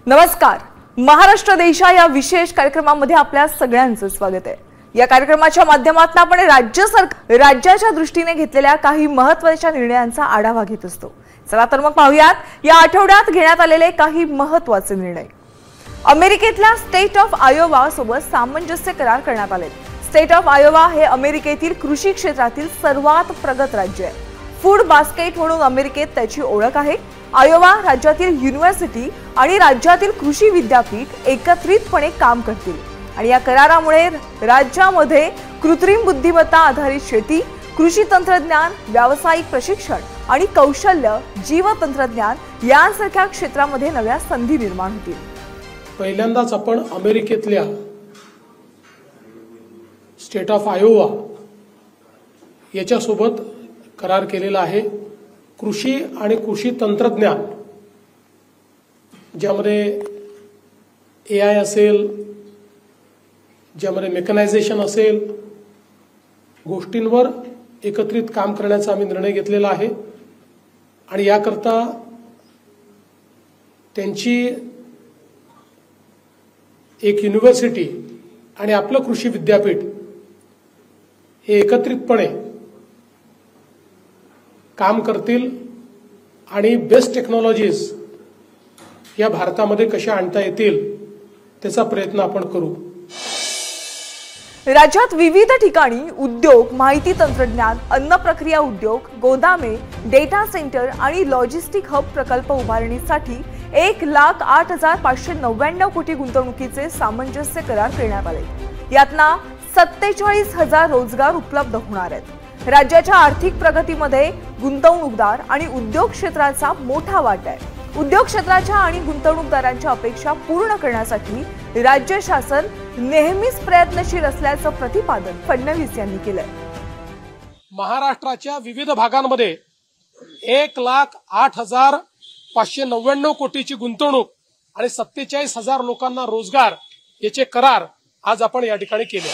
नमस्कार. महाराष्ट्र देशा या विशेष कार्यक्रमामध्ये आपल्या सगळ्यांचं स्वागत आहे. या कार्यक्रमाच्या माध्यमातून आपण राज्याच्या दृष्टीने घेतलेल्या काही महत्त्वाच्या निर्णयांचा आढावा घेत असतो. चला तर मग पाहूयात या आठवड्यात घेण्यात आलेले काही महत्त्वाचे निर्णय. अमेरिकेतल्या स्टेट ऑफ आयोवा सोबत सामंजस्य करार करण्यात आले. स्टेट ऑफ आयोवा हे अमेरिकेतील कृषी क्षेत्रातील सर्वात प्रगत राज्य आहे. फूड बास्केट म्हणून अमेरिकेत त्याची ओळख आहे. आयोवा राज्यातील युनिव्हर्सिटी आणि राज्यातील कृषी विद्यापीठ एकत्रितपणे काम करतील आणि या करारामुळे राज्यामध्ये कृत्रिम बुद्धिमत्ता आधारित शेती, कृषी तंत्रज्ञान, व्यावसायिक प्रशिक्षण आणि कौशल्य, जीवतंत्रज्ञान यांसारख्या क्षेत्रामध्ये नव्या संधी निर्माण होतील. पहिल्यांदाच आपण अमेरिकेतल्या स्टेट ऑफ आयोवा याच्यासोबत करार केलेला आहे. कृषी आणि कृषी तंत्रज्ञान ज्यामध्ये AI असेल, ज्यामध्ये मेकनायझेशन असेल, गोष्टींवर एकत्रित काम करण्याचा आम्ही निर्णय घेतलेला आहे आणि याकरता त्यांची एक युनिव्हर्सिटी आणि आपलं कृषी विद्यापीठ हे एकत्रितपणे काम करतील आणि बेस्ट टेक्नॉलॉजीज या भारतामध्ये कशा आणता येतील त्याचा प्रयत्न आपण करू. राज्यात विविध ठिकाणी उद्योग, माहिती तंत्रज्ञान, अन्न प्रक्रिया उद्योग, गोदामे, डेटा सेंटर आणि लॉजिस्टिक हब प्रकल्प उभारणीसाठी 1,08,599 कोटी गुंतवणुकीचे सामंजस्य करार करण्यात आले. यातना 47,000 रोजगार उपलब्ध होणार आहेत. राज्याच्या आर्थिक प्रगतीमध्ये गुंतवणूकदार आणि उद्योग क्षेत्राचा मोठा वाटा आहे. उद्योग क्षेत्राच्या आणि गुंतवणूकदारांच्या अपेक्षा पूर्ण करण्यासाठी राज्य शासन नेहमीच प्रयत्नशील असल्याचं प्रतिपादन फडणवीस यांनी केलंय. महाराष्ट्राच्या विविध भागांमध्ये 1,08,599 कोटीची गुंतवणूक आणि 47,000 लोकांना रोजगार याचे करार आज आपण या ठिकाणी केले.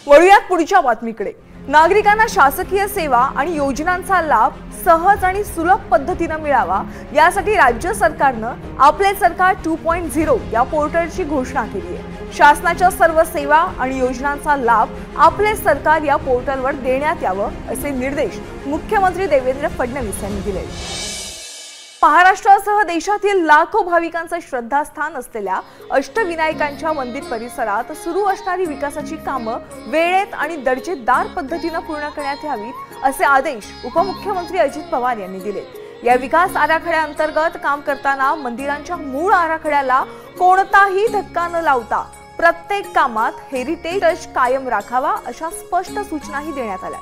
वळूयात पुढच्या बातमीकडे. नागरिकांना शासकीय सेवा आणि योजनांचा लाभ सहज आणि सुलभ पद्धतीने मिळावा यासाठी राज्य सरकारनं आपले सरकार 2.0 या पोर्टलची घोषणा केली आहे. शासनाच्या सर्व सेवा आणि योजनांचा लाभ आपले सरकार या पोर्टलवर देण्यात यावं असे निर्देश मुख्यमंत्री देवेंद्र फडणवीस यांनी दिले. महाराष्ट्रासह देशातील लाखो भाविकांचं श्रद्धास्थान असलेल्या अष्टविनायकांच्या मंदिर परिसरात सुरू असणारी विकासाची कामं वेळेत आणि दर्जेदार पद्धतीने पूर्ण करण्यात यावीत असे आदेश उपमुख्यमंत्री अजित पवार यांनी दिले. या विकास आराखड्याअंतर्गत काम करताना मंदिरांच्या मूळ आराखड्याला कोणताही धक्का न लावता प्रत्येक कामात हेरिटेज टच कायम राखावा अशा स्पष्ट सूचनाही देण्यात आल्या.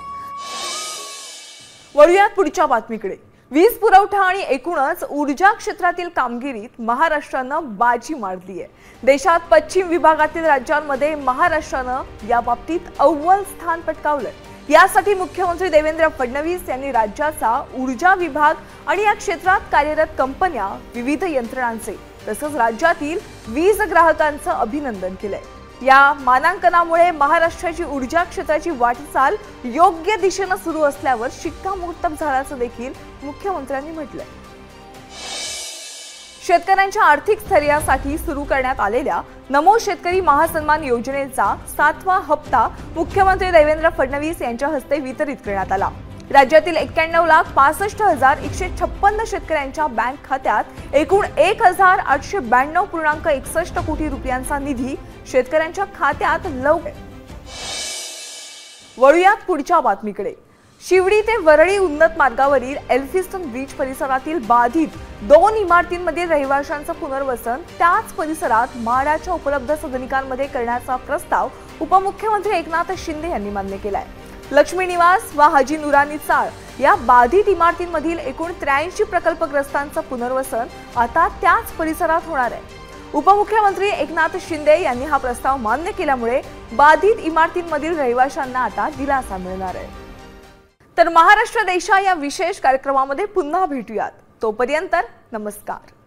वळूयात पुढच्या बातमीकडे. वीज पुरवठा आणि एकूणच ऊर्जा क्षेत्रातील कामगिरीत महाराष्ट्रानं बाजी मारली आहे. देशात पश्चिम विभागातील राज्यांमध्ये महाराष्ट्रानं या बाबतीत अव्वल स्थान पटकावलंय. यासाठी मुख्यमंत्री देवेंद्र फडणवीस यांनी राज्याचा ऊर्जा विभाग आणि या क्षेत्रात कार्यरत कंपन्या, विविध यंत्रणांचे तसंच राज्यातील वीज ग्राहकांचं अभिनंदन केलंय. या मानांकनामुळे महाराष्ट्राची ऊर्जा क्षेत्राची वाटचाल योग्य दिशेने सुरू असल्यावर शिक्कामोर्तब झाल्याचं देखील मुख्यमंत्र्यांनी म्हटलंय. शेतकऱ्यांच्या आर्थिक स्थैर्यासाठी सुरू करण्यात आलेल्या नमो शेतकरी महासन्मान योजनेचा 7वा हप्ता मुख्यमंत्री देवेंद्र फडणवीस यांच्या हस्ते वितरित करण्यात आला. राज्यातील 91,65,156 शेतकऱ्यांच्या बँक खात्यात एकूण 1,892.61 कोटी रुपयांचा निधी शेतकऱ्यांच्या खात्यात लवकर. वळूयात पुढच्या बातमीकडे. शिवडी ते वरळी उन्नत मार्गावरील एल्फिस्टन ब्रिज परिसरातील बाधित 2 इमारतींमधील रहिवाशांचं पुनर्वसन त्याच परिसरात माडाच्या उपलब्ध सदनिकांमध्ये करण्याचा प्रस्ताव उपमुख्यमंत्री एकनाथ शिंदे यांनी मान्य केलाय. लक्ष्मी निवास व हाजी नुरानी चाळ या बाधित इमारतींमधील एकूण 83 प्रकल्पग्रस्तांचं पुनर्वसन आता त्याच परिसरात होणार आहे. उपमुख्यमंत्री एकनाथ शिंदे यांनी हा प्रस्ताव मान्य केल्यामुळे बाधित इमारतींमधील रहिवाशांना आता दिलासा मिळणार आहे. तर महाराष्ट्र देशा या विशेष कार्यक्रमामध्ये पुन्हा भेटूयात. तोपर्यंत नमस्कार.